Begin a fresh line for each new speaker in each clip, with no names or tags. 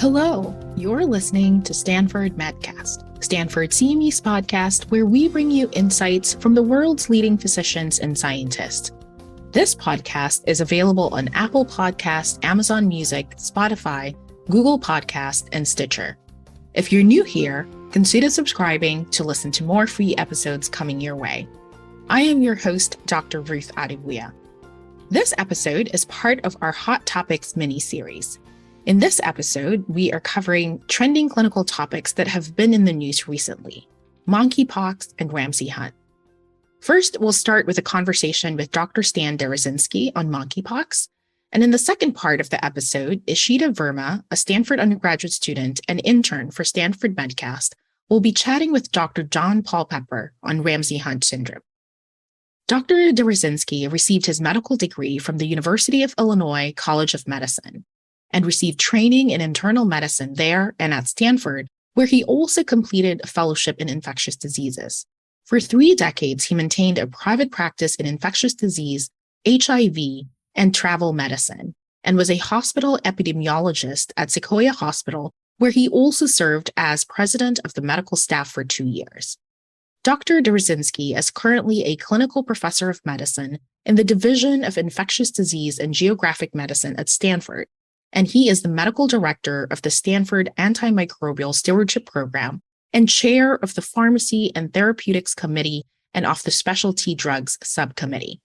Hello, you're listening to Stanford Medcast, Stanford CME's podcast where we bring you insights from the world's leading physicians and scientists. This podcast is available on Apple Podcasts, Amazon Music, Spotify, Google Podcasts, and Stitcher. If you're new here, consider subscribing to listen to more free episodes coming your way. I am your host, Dr. Ruth Adebuya. This episode is part of our Hot Topics mini-series. In this episode, we are covering trending clinical topics that have been in the news recently, Monkeypox and Ramsay-Hunt. First, we'll start with a conversation with Dr. Stan Deresinki on Monkeypox. And in the second part of the episode, Ishita Verma, a Stanford undergraduate student and intern for Stanford Medcast, will be chatting with Dr. Jon-Paul Pepper on Ramsay-Hunt Syndrome. Dr. Deresinki received his medical degree from the University of Illinois College of Medicine and received training in internal medicine there and at Stanford, where he also completed a fellowship in infectious diseases. For 3 decades, he maintained a private practice in infectious disease, HIV, and travel medicine, and was a hospital epidemiologist at Sequoia Hospital, where he also served as president of the medical staff for 2 years. Dr. Deresinki is currently a clinical professor of medicine in the Division of Infectious Disease and Geographic Medicine at Stanford, and he is the medical director of the Stanford Antimicrobial Stewardship Program and chair of the Pharmacy and Therapeutics Committee and of the Specialty Drugs Subcommittee.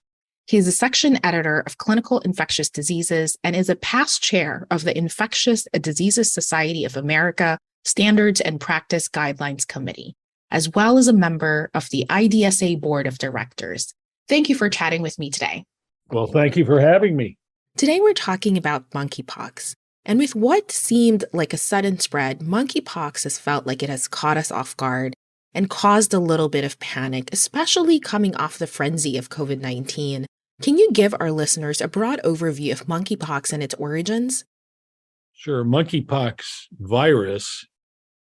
He is a section editor of Clinical Infectious Diseases and is a past chair of the Infectious Diseases Society of America Standards and Practice Guidelines Committee, as well as a member of the IDSA Board of Directors. Thank you for chatting with me today.
Well, thank you for having me.
Today we're talking about monkeypox. And with what seemed like a sudden spread, monkeypox has felt like it has caught us off guard and caused a little bit of panic, especially coming off the frenzy of COVID-19. Can you give our listeners a broad overview of monkeypox and its origins?
Sure. Monkeypox virus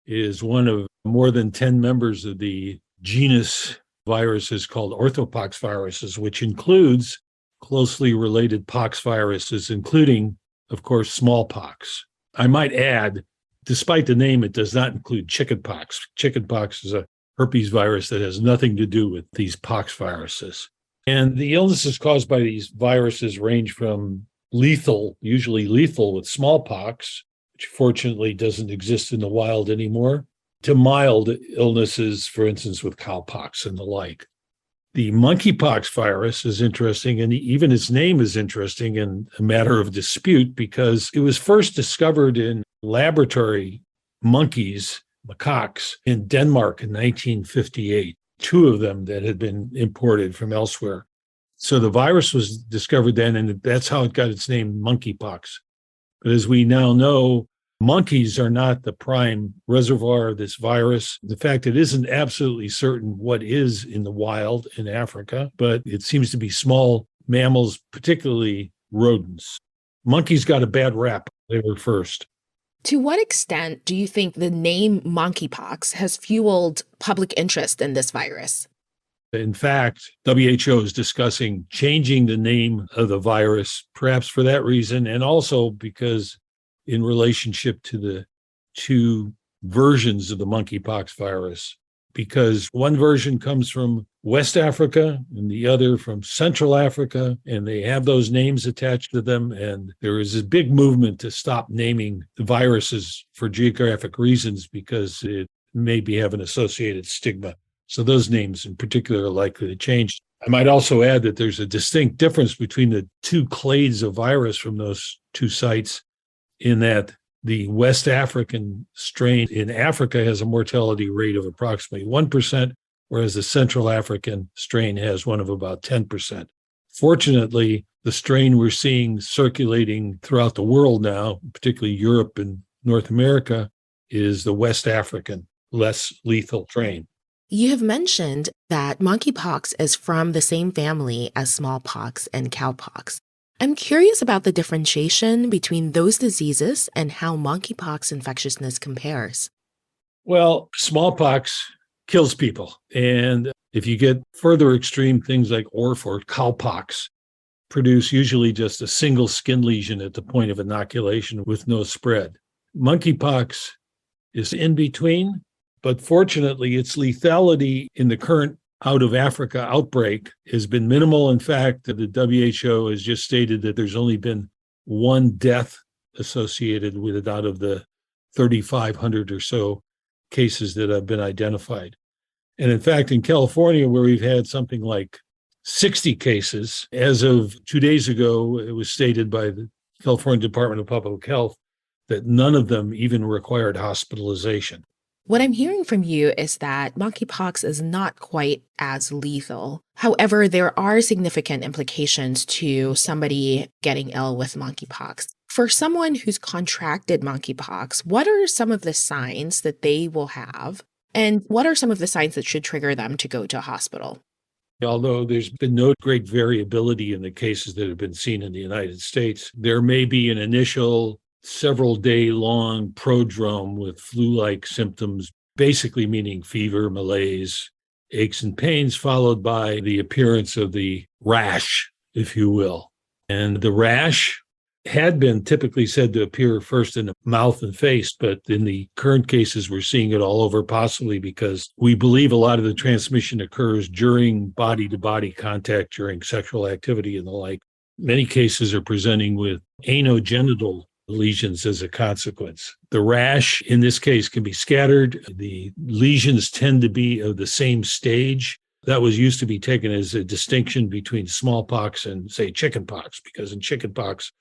is one of more than 10 members of the genus viruses called orthopox viruses, which includes closely related pox viruses, including, of course, smallpox. I might add, despite the name, it does not include chickenpox. Chickenpox is a herpes virus that has nothing to do with these pox viruses. And the illnesses caused by these viruses range from lethal, usually lethal with smallpox, which fortunately doesn't exist in the wild anymore, to mild illnesses, for instance, with cowpox and the like. The monkeypox virus is interesting, and even its name is interesting and a matter of dispute because it was first discovered in laboratory monkeys, macaques, in Denmark in 1958, 2 of them that had been imported from elsewhere. So the virus was discovered then, and that's how it got its name, monkeypox. But as we now know, monkeys are not the prime reservoir of this virus. In fact, it isn't absolutely certain what is in the wild in Africa, but it seems to be small mammals, particularly rodents. Monkeys got a bad rap. They were first.
To what extent do you think the name monkeypox has fueled public interest in this virus?
In fact, WHO is discussing changing the name of the virus, perhaps for that reason, and also because in relationship to the 2 versions of the monkeypox virus, because one version comes from West Africa and the other from Central Africa, and they have those names attached to them. And there is a big movement to stop naming the viruses for geographic reasons because it may have an associated stigma. So those names in particular are likely to change. I might also add that there's a distinct difference between the 2 clades of virus from those 2 sites, in that the West African strain in Africa has a mortality rate of approximately 1%, whereas the Central African strain has one of about 10%. Fortunately, the strain we're seeing circulating throughout the world now, particularly Europe and North America, is the West African, less lethal strain.
You have mentioned that monkeypox is from the same family as smallpox and cowpox. I'm curious about the differentiation between those diseases and how monkeypox infectiousness compares.
Well, smallpox kills people. And if you get further extreme, things like orf or cowpox produce usually just a single skin lesion at the point of inoculation with no spread. Monkeypox is in between, but fortunately, its lethality in the current out of Africa outbreak has been minimal. In fact, the WHO has just stated that there's only been one death associated with it out of the 3,500 or so cases that have been identified. And in fact, in California, where we've had something like 60 cases, as of 2 days ago, it was stated by the California Department of Public Health that none of them even required hospitalization.
What I'm hearing from you is that monkeypox is not quite as lethal. However, there are significant implications to somebody getting ill with monkeypox. For someone who's contracted monkeypox, what are some of the signs that they will have? And what are some of the signs that should trigger them to go to a hospital?
Although there's been no great variability in the cases that have been seen in the United States, there may be an initial several-day-long prodrome with flu-like symptoms, basically meaning fever, malaise, aches and pains, followed by the appearance of the rash, if you will. And the rash had been typically said to appear first in the mouth and face, but in the current cases, we're seeing it all over, possibly because we believe a lot of the transmission occurs during body-to-body contact, during sexual activity and the like. Many cases are presenting with anogenital lesions as a consequence. The rash, in this case, can be scattered. The lesions tend to be of the same stage. That was used to be taken as a distinction between smallpox and, say, chickenpox, because in chickenpox,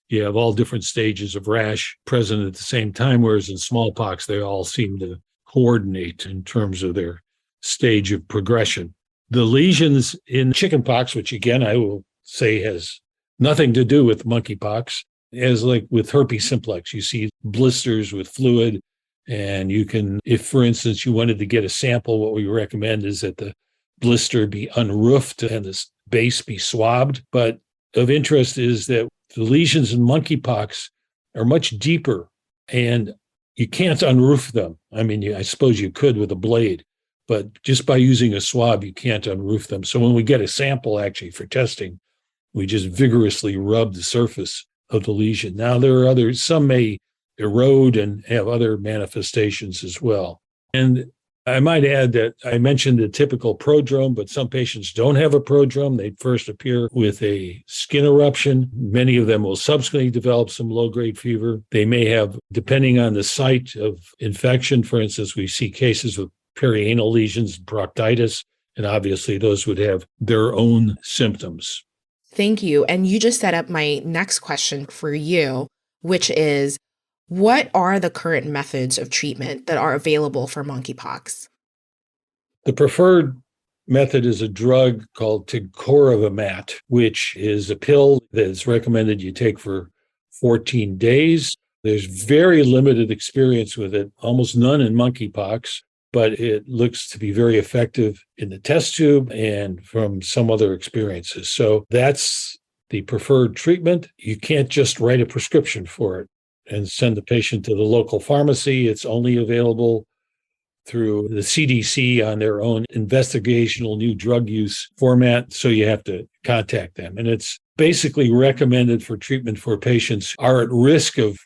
you have all different stages of rash present at the same time, whereas in smallpox, they all seem to coordinate in terms of their stage of progression. The lesions in chickenpox, which again, I will say has nothing to do with monkeypox, as like with herpes simplex, you see blisters with fluid, and you can, if for instance you wanted to get a sample, what we recommend is that the blister be unroofed and the base be swabbed. But of interest is that the lesions in monkeypox are much deeper, and you can't unroof them. I mean, I suppose you could with a blade, but just by using a swab, you can't unroof them. So when we get a sample actually for testing, we just vigorously rub the surface of the lesion. Now, there are others, some may erode and have other manifestations as well. And I might add that I mentioned the typical prodrome, but some patients don't have a prodrome. They first appear with a skin eruption. Many of them will subsequently develop some low-grade fever. They may have, depending on the site of infection, for instance, we see cases with perianal lesions and proctitis, and obviously those would have their own symptoms.
Thank you. And you just set up my next question for you, which is, what are the current methods of treatment that are available for monkeypox?
The preferred method is a drug called tigcorivimab, which is a pill that is recommended you take for 14 days. There's very limited experience with it, almost none in monkeypox, but it looks to be very effective in the test tube and from some other experiences. So that's the preferred treatment. You can't just write a prescription for it and send the patient to the local pharmacy. It's only available through the CDC on their own investigational new drug use format. So you have to contact them. And it's basically recommended for treatment for patients who are at risk of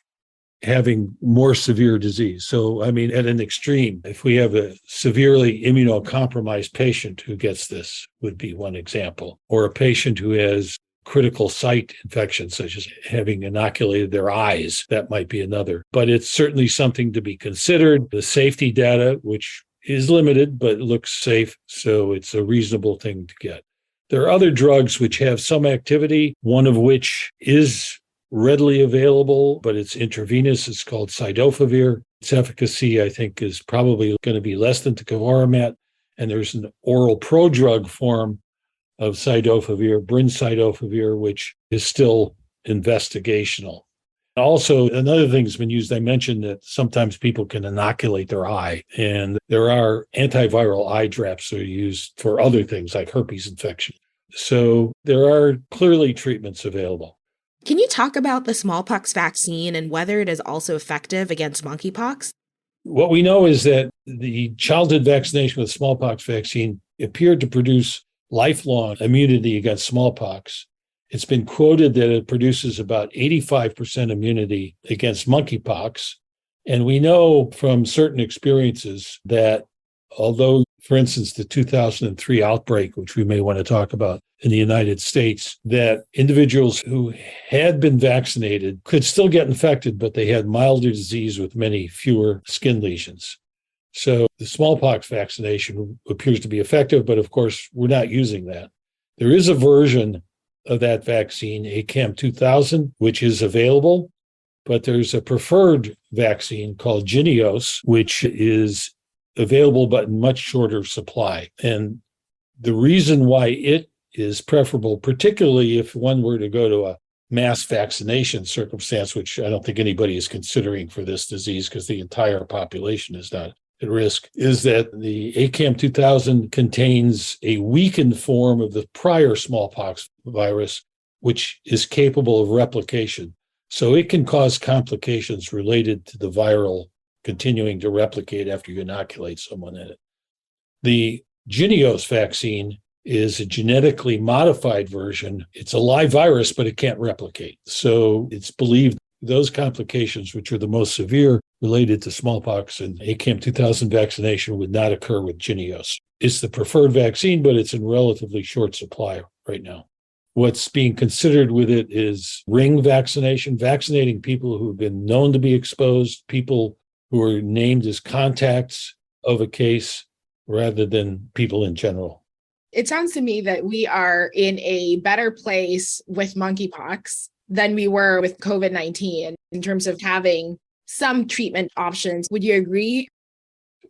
having more severe disease. So, I mean, at an extreme, if we have a severely immunocompromised patient who gets this, would be one example, or a patient who has critical site infections, such as having inoculated their eyes, that might be another. But it's certainly something to be considered. The safety data, which is limited, but looks safe, so it's a reasonable thing to get. There are other drugs which have some activity, one of which is readily available, but it's intravenous. It's called cidofovir. Its efficacy, I think, is probably going to be less than tigcorivimab. And there's an oral prodrug form of cidofovir, brincidofovir, which is still investigational. Also, another thing that's been used, I mentioned that sometimes people can inoculate their eye, and there are antiviral eye drops that are used for other things like herpes infection. So there are clearly treatments available.
Can you talk about the smallpox vaccine and whether it is also effective against monkeypox?
What we know is that the childhood vaccination with smallpox vaccine appeared to produce lifelong immunity against smallpox. It's been quoted that it produces about 85% immunity against monkeypox. And we know from certain experiences that although, for instance, the 2003 outbreak, which we may want to talk about in the United States, that individuals who had been vaccinated could still get infected, but they had milder disease with many fewer skin lesions. So the smallpox vaccination appears to be effective, but of course, we're not using that. There is a version of that vaccine, ACAM2000, which is available, but there's a preferred vaccine called Jynneos, which is available but in much shorter supply. And the reason why it is preferable, particularly if one were to go to a mass vaccination circumstance, which I don't think anybody is considering for this disease because the entire population is not at risk, is that the ACAM2000 contains a weakened form of the prior smallpox virus, which is capable of replication. So it can cause complications related to the viral continuing to replicate after you inoculate someone in it. The Jynneos vaccine is a genetically modified version. It's a live virus, but it can't replicate. So it's believed those complications, which are the most severe related to smallpox and ACAM2000 vaccination, would not occur with Jynneos. It's the preferred vaccine, but it's in relatively short supply right now. What's being considered with it is ring vaccination, vaccinating people who have been known to be exposed, people who are named as contacts of a case, rather than people in general.
It sounds to me that we are in a better place with monkeypox than we were with COVID-19 in terms of having some treatment options. Would you agree?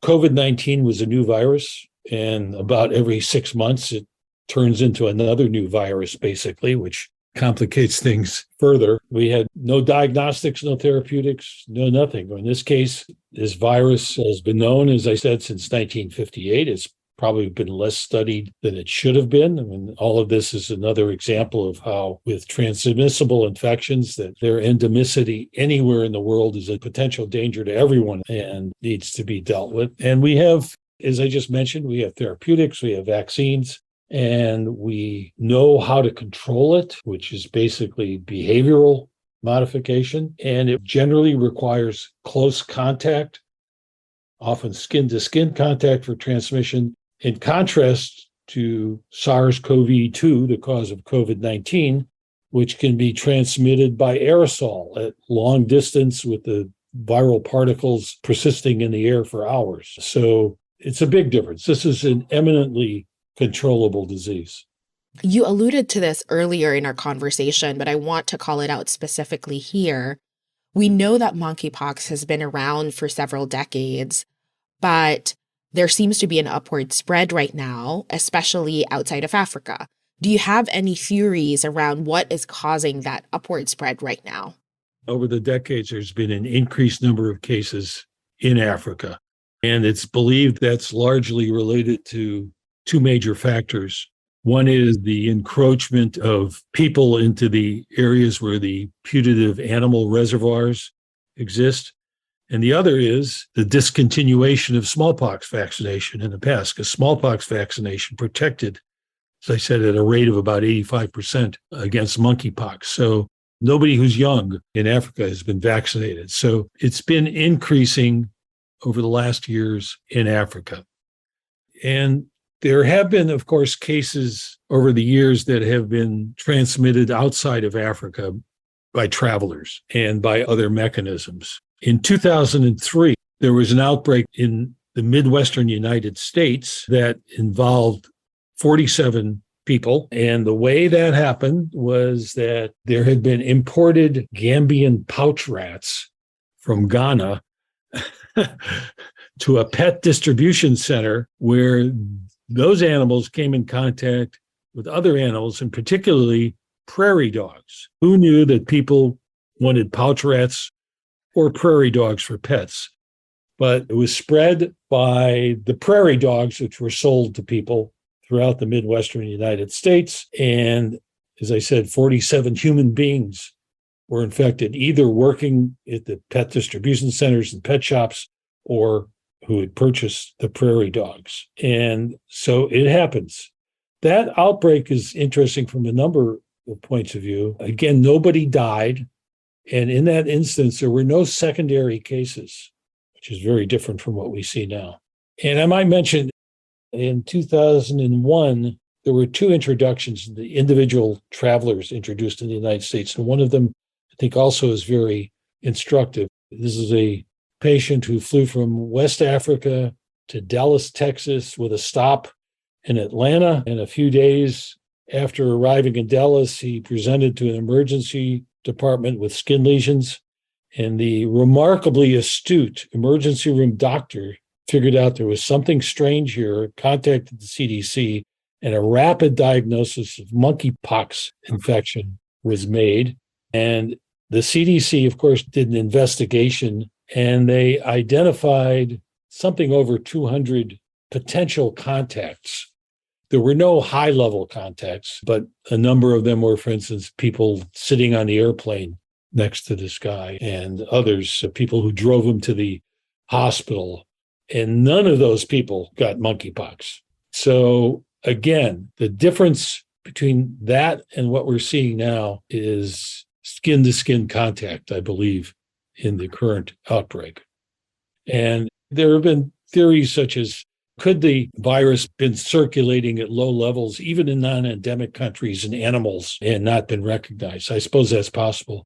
COVID-19 was a new virus, and about every 6 months, it turns into another new virus, basically, which complicates things further. We had no diagnostics, no therapeutics, no nothing. In this case, this virus has been known, as I said, since 1958. It's probably been less studied than it should have been. I mean, all of this is another example of how with transmissible infections that their endemicity anywhere in the world is a potential danger to everyone and needs to be dealt with. And we have, as I just mentioned, we have therapeutics, we have vaccines, and we know how to control it, which is basically behavioral modification. And it generally requires close contact, often skin-to-skin contact for transmission. In contrast to SARS-CoV-2, the cause of COVID-19, which can be transmitted by aerosol at long distance with the viral particles persisting in the air for hours. So it's a big difference. This is an eminently controllable disease.
You alluded to this earlier in our conversation, but I want to call it out specifically here. We know that monkeypox has been around for several decades, but there seems to be an upward spread right now, especially outside of Africa. Do you have any theories around what is causing that upward spread right now?
Over the decades, there's been an increased number of cases in Africa, and it's believed that's largely related to two major factors. One is the encroachment of people into the areas where the putative animal reservoirs exist. And the other is the discontinuation of smallpox vaccination in the past, because smallpox vaccination protected, as I said, at a rate of about 85% against monkeypox. So nobody who's young in Africa has been vaccinated. So it's been increasing over the last years in Africa. And there have been, of course, cases over the years that have been transmitted outside of Africa by travelers and by other mechanisms. In 2003, there was an outbreak in the Midwestern United States that involved 47 people. And the way that happened was that there had been imported Gambian pouch rats from Ghana to a pet distribution center where those animals came in contact with other animals, and particularly prairie dogs. Who knew that people wanted pouch rats or prairie dogs for pets? But it was spread by the prairie dogs, which were sold to people throughout the Midwestern United States. And as I said, 47 human beings were infected, either working at the pet distribution centers and pet shops or who had purchased the prairie dogs. And so it happens. That outbreak is interesting from a number of points of view. Again, nobody died. And in that instance, there were no secondary cases, which is very different from what we see now. And I might mention in 2001, there were two introductions, the individual travelers introduced in the United States. And one of them, I think, also is very instructive. This is a patient who flew from West Africa to Dallas, Texas, with a stop in Atlanta. And a few days after arriving in Dallas, he presented to an emergency department with skin lesions. And the remarkably astute emergency room doctor figured out there was something strange here, contacted the CDC, and a rapid diagnosis of monkeypox infection was made. And the CDC, of course, did an investigation, and they identified something over 200 potential contacts. There were no high-level contacts, but a number of them were, for instance, people sitting on the airplane next to this guy, and others, people who drove him to the hospital. And none of those people got monkeypox. So again, the difference between that and what we're seeing now is skin-to-skin contact, I believe, in the current outbreak. And there have been theories such as, could the virus been circulating at low levels, even in non-endemic countries and animals, and not been recognized? I suppose that's possible.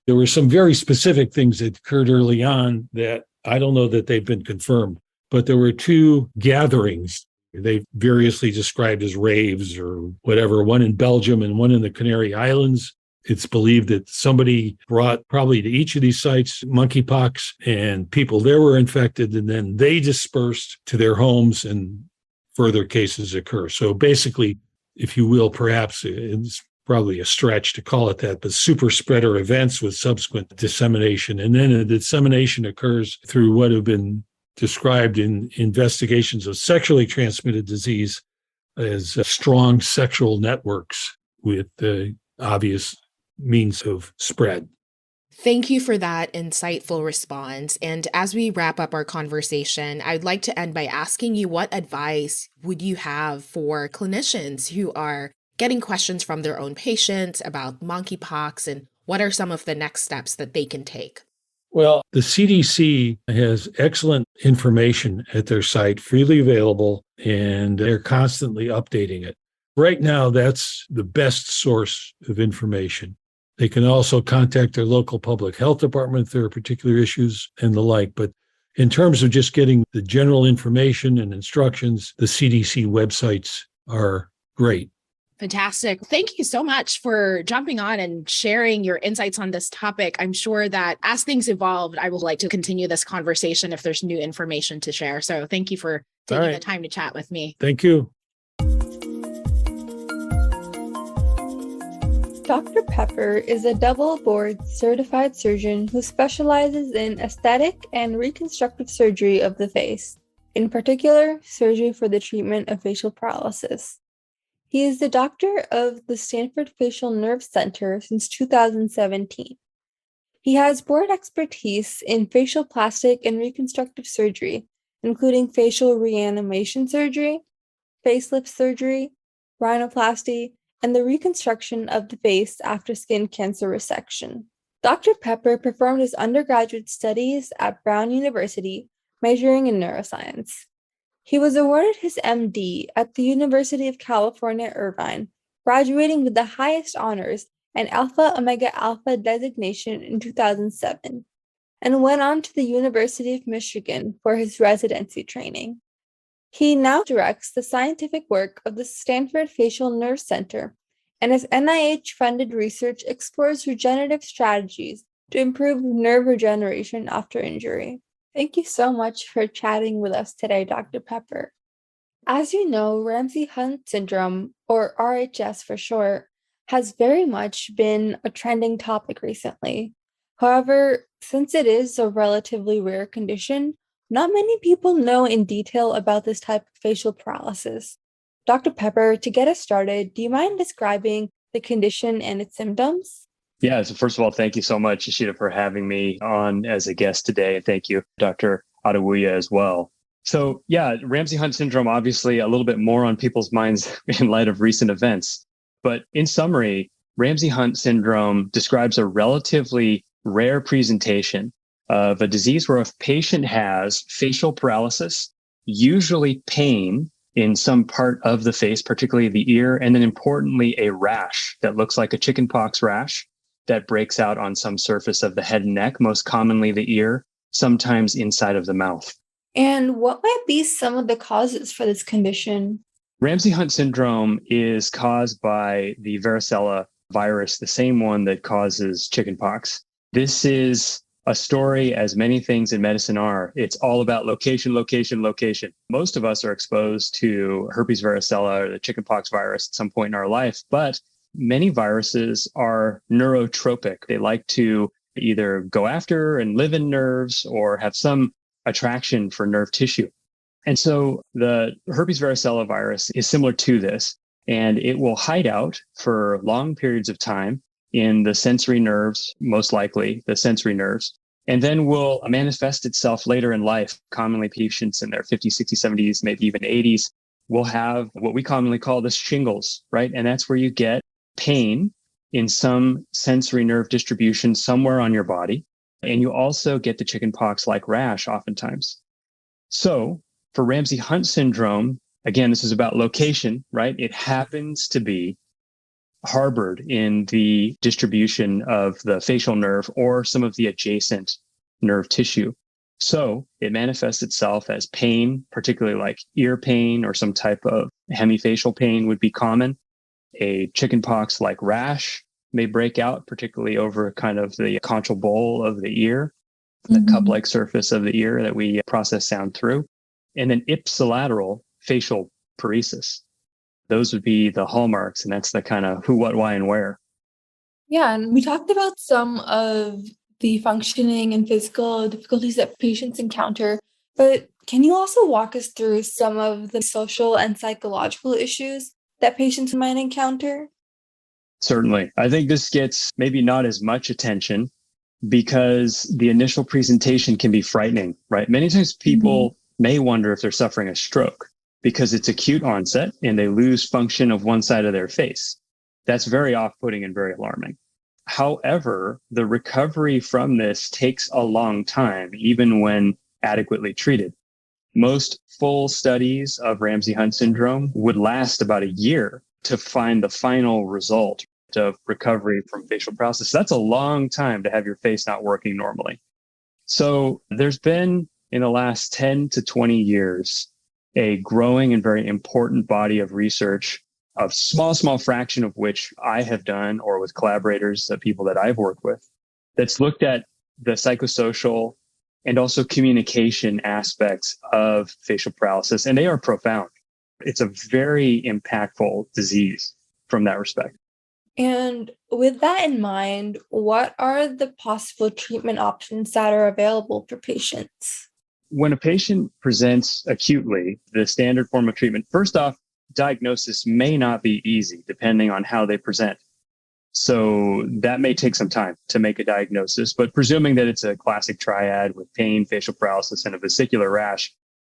There were some very specific things that occurred early on that I don't know that they've been confirmed, but there were two gatherings they variously described as raves or whatever, one in Belgium and one in the Canary Islands. It's believed that somebody brought probably to each of these sites monkeypox, and people there were infected, and then they dispersed to their homes and further cases occur. So basically, if you will, perhaps it's probably a stretch to call it that, but super spreader events with subsequent dissemination. And then the dissemination occurs through what have been described in investigations of sexually transmitted disease as strong sexual networks with obvious means of spread.
Thank you for that insightful response. And as we wrap up our conversation, I'd like to end by asking you, what advice would you have for clinicians who are getting questions from their own patients about monkeypox, and what are some of the next steps that they can take?
Well, the CDC has excellent information at their site, freely available, and they're constantly updating it. Right now, that's the best source of information. They can also contact their local public health department if there are particular issues and the like. But in terms of just getting the general information and instructions, the CDC websites are great.
Fantastic. Thank you so much for jumping on and sharing your insights on this topic. I'm sure that as things evolve, I would like to continue this conversation if there's new information to share. So thank you for taking the time to chat with me.
Thank you.
Dr. Pepper is a double-board certified surgeon who specializes in aesthetic and reconstructive surgery of the face, in particular, surgery for the treatment of facial paralysis. He is the doctor of the Stanford Facial Nerve Center since 2017. He has board expertise in facial plastic and reconstructive surgery, including facial reanimation surgery, facelift surgery, rhinoplasty, and the reconstruction of the face after skin cancer resection. Dr. Pepper performed his undergraduate studies at Brown University, majoring in neuroscience. He was awarded his MD at the University of California, Irvine, graduating with the highest honors and Alpha Omega Alpha designation in 2007, and went on to the University of Michigan for his residency training. He now directs the scientific work of the Stanford Facial Nerve Center, and his NIH-funded research explores regenerative strategies to improve nerve regeneration after injury. Thank you so much for chatting with us today, Dr. Pepper. As you know, Ramsay-Hunt Syndrome, or RHS for short, has very much been a trending topic recently. However, since it is a relatively rare condition, not many people know in detail about this type of facial paralysis. Dr. Pepper, to get us started, do you mind describing the condition and its symptoms?
Yeah, so first of all, thank you so much, Ishita, for having me on as a guest today. And thank you, Dr. Adewuya, as well. So yeah, Ramsay-Hunt syndrome, obviously a little bit more on people's minds in light of recent events. But in summary, Ramsay-Hunt syndrome describes a relatively rare presentation of a disease where a patient has facial paralysis, usually pain in some part of the face, particularly the ear, and then importantly, a rash that looks like a chickenpox rash that breaks out on some surface of the head and neck, most commonly the ear, sometimes inside of the mouth.
And what might be some of the causes for this condition?
Ramsay-Hunt syndrome is caused by the varicella virus, the same one that causes chickenpox. This is a story, as many things in medicine are. It's all about location, location, location. Most of us are exposed to herpes varicella or the chickenpox virus at some point in our life, but many viruses are neurotropic. They like to either go after and live in nerves or have some attraction for nerve tissue. And so the herpes varicella virus is similar to this, and it will hide out for long periods of time in the sensory nerves, most likely the sensory nerves, and then will manifest itself later in life. Commonly, patients in their 50s, 60s, 70s, maybe even 80s will have what we commonly call the shingles, right? And that's where you get pain in some sensory nerve distribution somewhere on your body. And you also get the chickenpox-like rash oftentimes. So for Ramsay-Hunt syndrome, again, this is about location, right? It happens to be harbored in the distribution of the facial nerve or some of the adjacent nerve tissue. So it manifests itself as pain, particularly like ear pain or some type of hemifacial pain would be common. A chickenpox-like rash may break out, particularly over kind of the conchal bowl of the ear, the cup-like surface of the ear that we process sound through. And then ipsilateral facial paresis. Those would be the hallmarks, and that's the kind of who, what, why, and where.
Yeah, and we talked about some of the functioning and physical difficulties that patients encounter, but can you also walk us through some of the social and psychological issues that patients might encounter?
Certainly. I think this gets maybe not as much attention because the initial presentation can be frightening, right? Many times people may wonder if they're suffering a stroke because it's acute onset and they lose function of one side of their face. That's very off-putting and very alarming. However, the recovery from this takes a long time, even when adequately treated. Most full studies of Ramsay-Hunt syndrome would last about a year to find the final result of recovery from facial paralysis. That's a long time to have your face not working normally. So there's been, in the last 10 to 20 years, a growing and very important body of research, a small fraction of which I have done or with collaborators, the people that I've worked with, that's looked at the psychosocial and also communication aspects of facial paralysis, and they are profound. It's a very impactful disease from that respect.
And with that in mind, what are the possible treatment options that are available for patients?
When a patient presents acutely, the standard form of treatment, first off, diagnosis may not be easy depending on how they present. So that may take some time to make a diagnosis, but presuming that it's a classic triad with pain, facial paralysis, and a vesicular rash,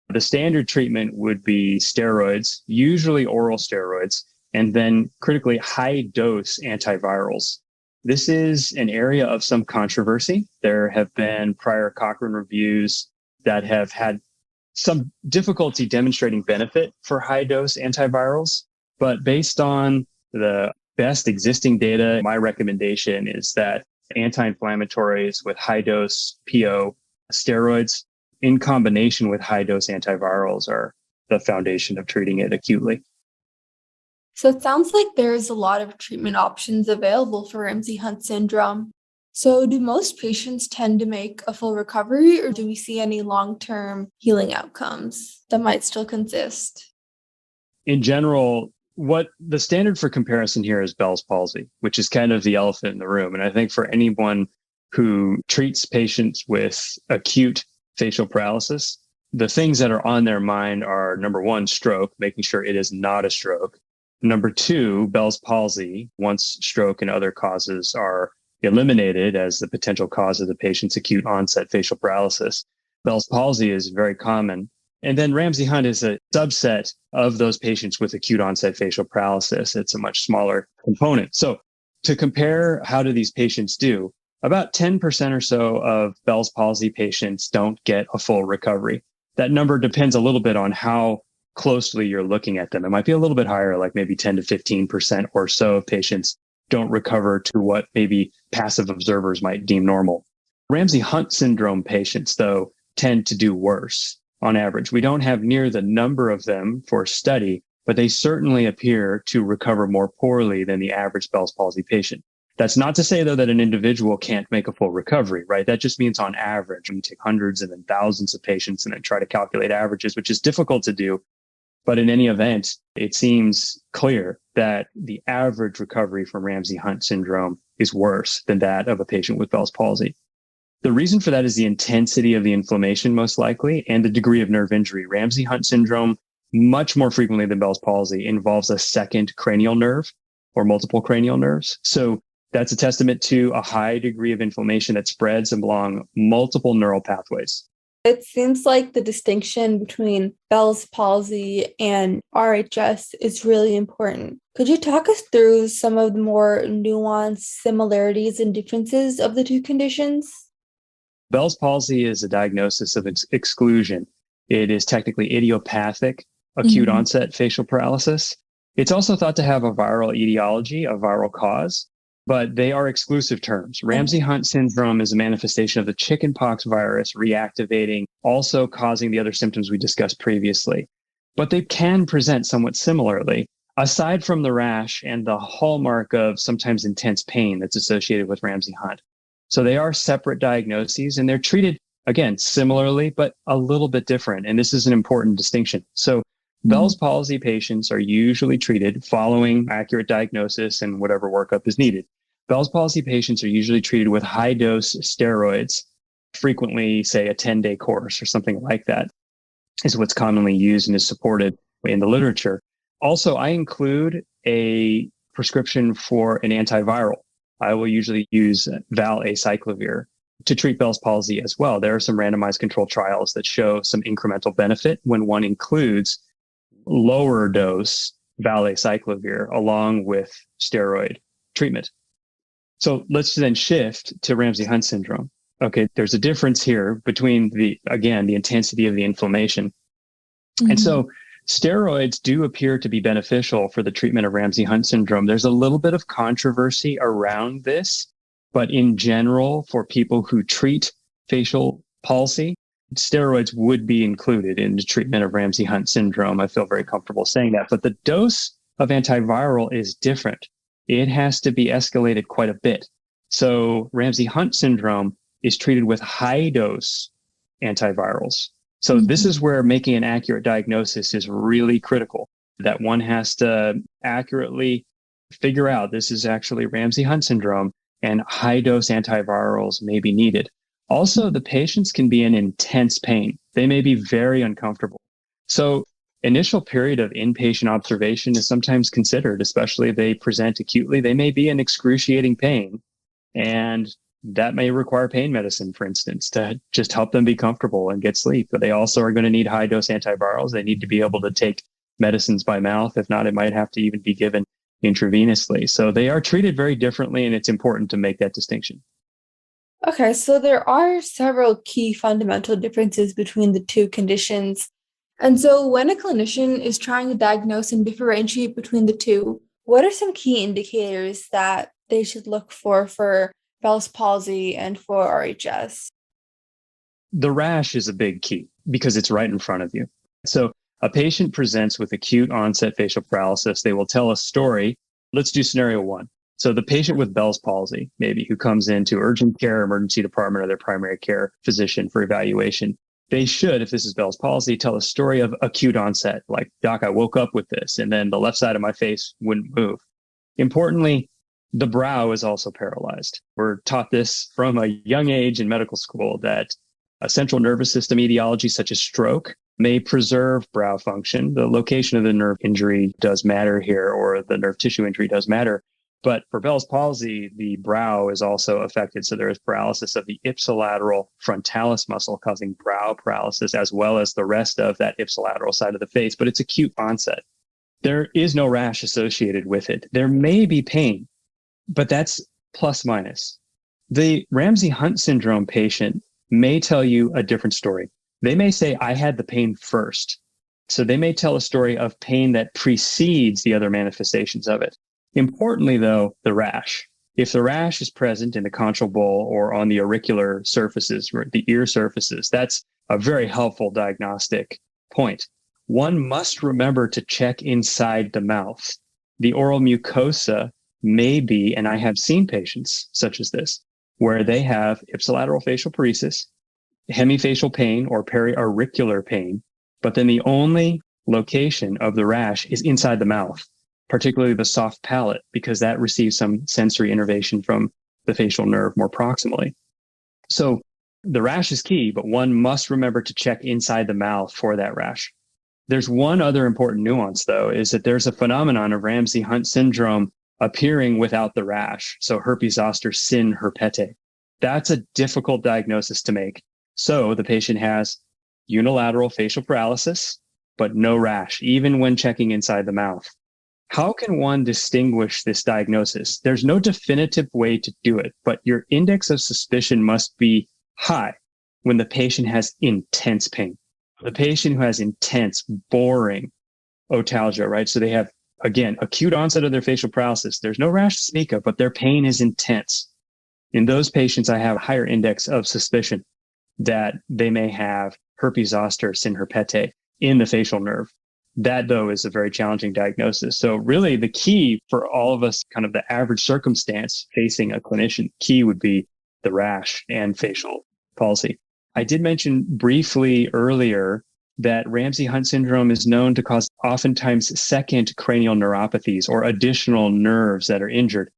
the standard treatment would be steroids, usually oral steroids, and then critically high-dose antivirals. This is an area of some controversy. There have been prior Cochrane reviews that have had some difficulty demonstrating benefit for high-dose antivirals, but based on the best existing data, my recommendation is that anti-inflammatories with high-dose PO steroids in combination with high-dose antivirals are the foundation of treating it acutely.
So it sounds like there's a lot of treatment options available for Ramsay-Hunt syndrome. So do most patients tend to make a full recovery, or do we see any long-term healing outcomes that might still consist?
In general, what the standard for comparison here is Bell's palsy, which is kind of the elephant in the room. And I think for anyone who treats patients with acute facial paralysis, the things that are on their mind are, number one, stroke, making sure it is not a stroke. Number two, Bell's palsy, once stroke and other causes are eliminated as the potential cause of the patient's acute onset facial paralysis. Bell's palsy is very common. And then Ramsay-Hunt is a subset of those patients with acute onset facial paralysis. It's a much smaller component. So to compare, how do these patients do? about 10% or so of Bell's palsy patients don't get a full recovery. That number depends a little bit on how closely you're looking at them. It might be a little bit higher, like maybe 10 to 15% or so of patients don't recover to what maybe passive observers might deem normal. Ramsay-Hunt syndrome patients, though, tend to do worse on average. We don't have near the number of them for study, but they certainly appear to recover more poorly than the average Bell's palsy patient. That's not to say, though, that an individual can't make a full recovery, right? That just means on average, we take hundreds and then thousands of patients and then try to calculate averages, which is difficult to do. But in any event, it seems clear that the average recovery from Ramsay-Hunt syndrome is worse than that of a patient with Bell's palsy. The reason for that is the intensity of the inflammation, most likely, and the degree of nerve injury. Ramsay-Hunt syndrome, much more frequently than Bell's palsy, involves a second cranial nerve or multiple cranial nerves. So that's a testament to a high degree of inflammation that spreads along multiple neural pathways.
It seems like the distinction between Bell's palsy and RHS is really important. Could you talk us through some of the more nuanced similarities and differences of the two conditions?
Bell's palsy is a diagnosis of exclusion. It is technically idiopathic, acute onset facial paralysis. It's also thought to have a viral etiology, a viral cause, but they are exclusive terms. Ramsay-Hunt syndrome is a manifestation of the chickenpox virus reactivating, also causing the other symptoms we discussed previously. But they can present somewhat similarly, aside from the rash and the hallmark of sometimes intense pain that's associated with Ramsay-Hunt. So they are separate diagnoses, and they're treated, again, similarly, but a little bit different. And this is an important distinction. So Bell's palsy patients are usually treated following accurate diagnosis and whatever workup is needed. Bell's palsy patients are usually treated with high-dose steroids, frequently, say, a 10-day course or something like that is what's commonly used and is supported in the literature. Also, I include a prescription for an antiviral. I will usually use valacyclovir to treat Bell's palsy as well. There are some randomized controlled trials that show some incremental benefit when one includes lower dose valacyclovir along with steroid treatment. So let's then shift to Ramsay-Hunt syndrome. Okay, there's a difference here between the intensity of the inflammation. And so steroids do appear to be beneficial for the treatment of Ramsay-Hunt syndrome. There's a little bit of controversy around this, but in general, for people who treat facial palsy, steroids would be included in the treatment of Ramsay-Hunt syndrome. I feel very comfortable saying that. But the dose of antiviral is different. It has to be escalated quite a bit. So Ramsay-Hunt syndrome is treated with high-dose antivirals. So this is where making an accurate diagnosis is really critical, that one has to accurately figure out this is actually Ramsay-Hunt syndrome, and high-dose antivirals may be needed. Also, the patients can be in intense pain. They may be very uncomfortable. So initial period of inpatient observation is sometimes considered, especially if they present acutely. They may be in excruciating pain, and that may require pain medicine, for instance, to just help them be comfortable and get sleep. But they also are going to need high-dose antivirals. They need to be able to take medicines by mouth. If not, it might have to even be given intravenously. So they are treated very differently, and it's important to make that distinction.
Okay, so there are several key fundamental differences between the two conditions. And so when a clinician is trying to diagnose and differentiate between the two, what are some key indicators that they should look for Bell's palsy and for RHS?
The rash is a big key because it's right in front of you. So a patient presents with acute onset facial paralysis. They will tell a story. Let's do scenario one. So the patient with Bell's palsy, maybe, who comes into urgent care, emergency department, or their primary care physician for evaluation, they should, if this is Bell's palsy, tell a story of acute onset, like, "Doc, I woke up with this, and then the left side of my face wouldn't move." Importantly, the brow is also paralyzed. We're taught this from a young age in medical school, that a central nervous system etiology such as stroke may preserve brow function. The location of the nerve injury does matter here, or the nerve tissue injury does matter. But for Bell's palsy, the brow is also affected. So there is paralysis of the ipsilateral frontalis muscle, causing brow paralysis, as well as the rest of that ipsilateral side of the face. But it's acute onset. There is no rash associated with it. There may be pain, but that's plus minus. The Ramsay-Hunt syndrome patient may tell you a different story. They may say, I had the pain first. So they may tell a story of pain that precedes the other manifestations of it. Importantly, though, the rash. If the rash is present in the conchal bowl or on the auricular surfaces, or the ear surfaces, that's a very helpful diagnostic point. One must remember to check inside the mouth. The oral mucosa may be, and I have seen patients such as this, where they have ipsilateral facial paresis, hemifacial pain or periauricular pain, but then the only location of the rash is inside the mouth, particularly the soft palate, because that receives some sensory innervation from the facial nerve more proximally. So the rash is key, but one must remember to check inside the mouth for that rash. There's one other important nuance, though, is that there's a phenomenon of Ramsay-Hunt syndrome appearing without the rash. So herpes zoster sin herpete. That's a difficult diagnosis to make. So the patient has unilateral facial paralysis, but no rash, even when checking inside the mouth. How can one distinguish this diagnosis? There's no definitive way to do it, but your index of suspicion must be high when the patient has intense pain. The patient who has intense, boring otalgia, right? So they have, again, acute onset of their facial paralysis. There's no rash to speak of, but their pain is intense. In those patients, I have a higher index of suspicion that they may have herpes zoster sin herpete in the facial nerve. That, though, is a very challenging diagnosis. So really the key for all of us, kind of the average circumstance facing a clinician, key would be the rash and facial palsy. I did mention briefly earlier that Ramsay-Hunt syndrome is known to cause oftentimes second cranial neuropathies or additional nerves that are injured.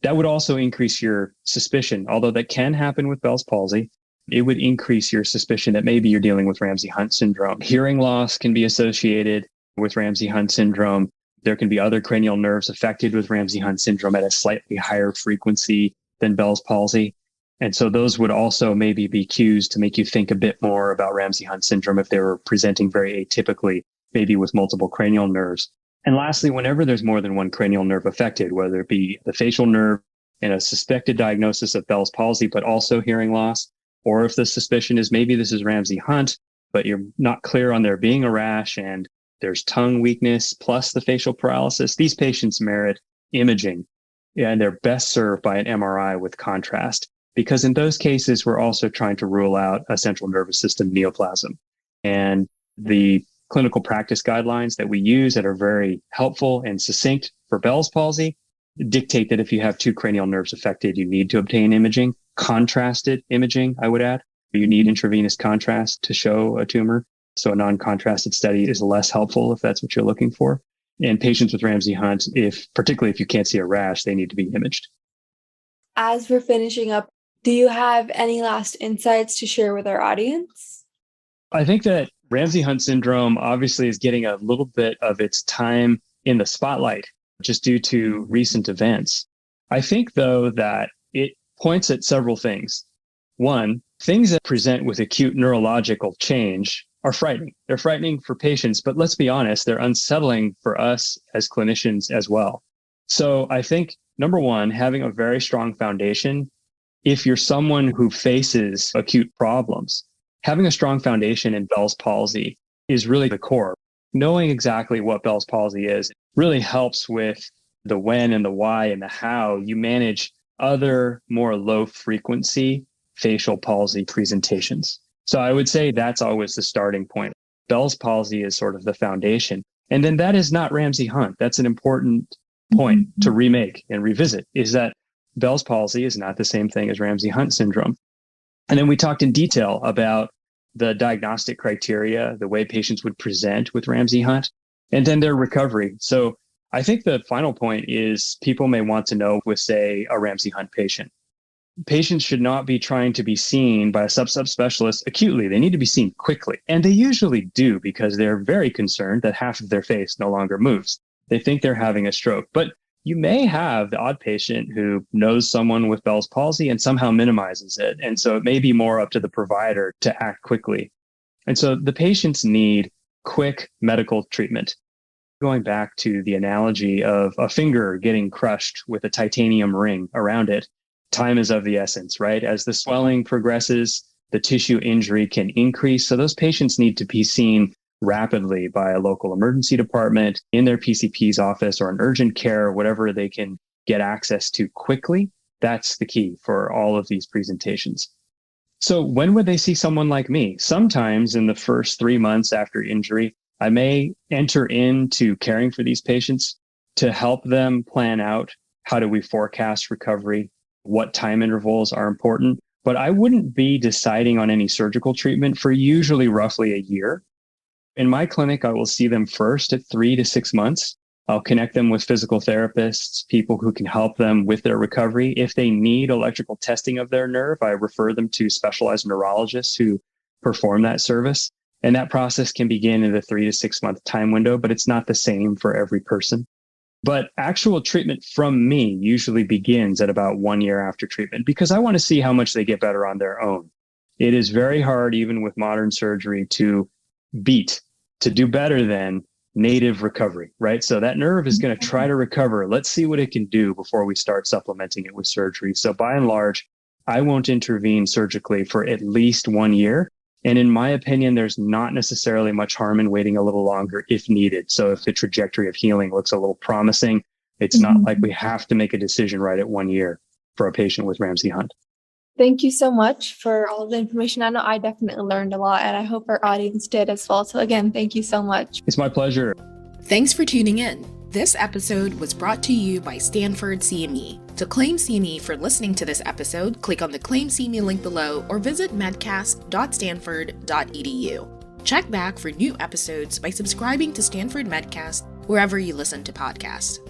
That would also increase your suspicion, although that can happen with Bell's palsy. It would increase your suspicion that maybe you're dealing with Ramsay-Hunt syndrome. Hearing loss can be associated with Ramsay-Hunt syndrome. There can be other cranial nerves affected with Ramsay-Hunt syndrome at a slightly higher frequency than Bell's palsy. And so those would also maybe be cues to make you think a bit more about Ramsay-Hunt syndrome if they were presenting very atypically, maybe with multiple cranial nerves. And lastly, whenever there's more than one cranial nerve affected, whether it be the facial nerve and a suspected diagnosis of Bell's palsy, but also hearing loss, or if the suspicion is maybe this is Ramsay-Hunt, but you're not clear on there being a rash and there's tongue weakness plus the facial paralysis, these patients merit imaging, and they're best served by an MRI with contrast, because in those cases, we're also trying to rule out a central nervous system neoplasm. And the clinical practice guidelines that we use that are very helpful and succinct for Bell's palsy dictate that if you have two cranial nerves affected, you need to obtain imaging, contrasted imaging, I would add. You need intravenous contrast to show a tumor. So a non-contrasted study is less helpful if that's what you're looking for. And patients with Ramsay-Hunt, particularly if you can't see a rash, they need to be imaged.
As we're finishing up, do you have any last insights to share with our audience?
I think that Ramsay-Hunt syndrome obviously is getting a little bit of its time in the spotlight just due to recent events. I think, though, that it points at several things. One, things that present with acute neurological change are frightening. They're frightening for patients, but let's be honest, they're unsettling for us as clinicians as well. So I think, number one, having a very strong foundation, if you're someone who faces acute problems, having a strong foundation in Bell's palsy is really the core. Knowing exactly what Bell's palsy is really helps with the when and the why and the how you manage other more low frequency facial palsy presentations. So I would say that's always the starting point. Bell's palsy is sort of the foundation. And then that is not Ramsay-Hunt. That's an important point to remake and revisit, is that Bell's palsy is not the same thing as Ramsay-Hunt syndrome. And then we talked in detail about the diagnostic criteria, the way patients would present with Ramsay-Hunt, and then their recovery. So I think the final point is people may want to know with, say, a Ramsay-Hunt patient. Patients should not be trying to be seen by a subspecialist acutely. They need to be seen quickly. And they usually do, because they're very concerned that half of their face no longer moves. They think they're having a stroke. But you may have the odd patient who knows someone with Bell's palsy and somehow minimizes it. And so it may be more up to the provider to act quickly. And so the patients need quick medical treatment. Going back to the analogy of a finger getting crushed with a titanium ring around it, time is of the essence, right? As the swelling progresses, the tissue injury can increase. So those patients need to be seen rapidly by a local emergency department, in their PCP's office, or an urgent care, whatever they can get access to quickly. That's the key for all of these presentations. So when would they see someone like me? Sometimes in the first 3 months after injury, I may enter into caring for these patients to help them plan out how do we forecast recovery, what time intervals are important. But I wouldn't be deciding on any surgical treatment for usually roughly a year. In my clinic, I will see them first at 3 to 6 months. I'll connect them with physical therapists, people who can help them with their recovery. If they need electrical testing of their nerve, I refer them to specialized neurologists who perform that service. And that process can begin in the 3 to 6 month time window, but it's not the same for every person. But actual treatment from me usually begins at about 1 year after treatment because I want to see how much they get better on their own. It is very hard, even with modern surgery, to do better than native recovery, right? So that nerve is going to try to recover. Let's see what it can do before we start supplementing it with surgery. So by and large, I won't intervene surgically for at least 1 year. And in my opinion, there's not necessarily much harm in waiting a little longer if needed. So if the trajectory of healing looks a little promising, it's not like we have to make a decision right at 1 year for a patient with Ramsay-Hunt.
Thank you so much for all of the information. I know I definitely learned a lot, and I hope our audience did as well. So again, thank you so much.
It's my pleasure.
Thanks for tuning in. This episode was brought to you by Stanford CME. To claim CME for listening to this episode, click on the Claim CME link below or visit medcast.stanford.edu. Check back for new episodes by subscribing to Stanford Medcast wherever you listen to podcasts.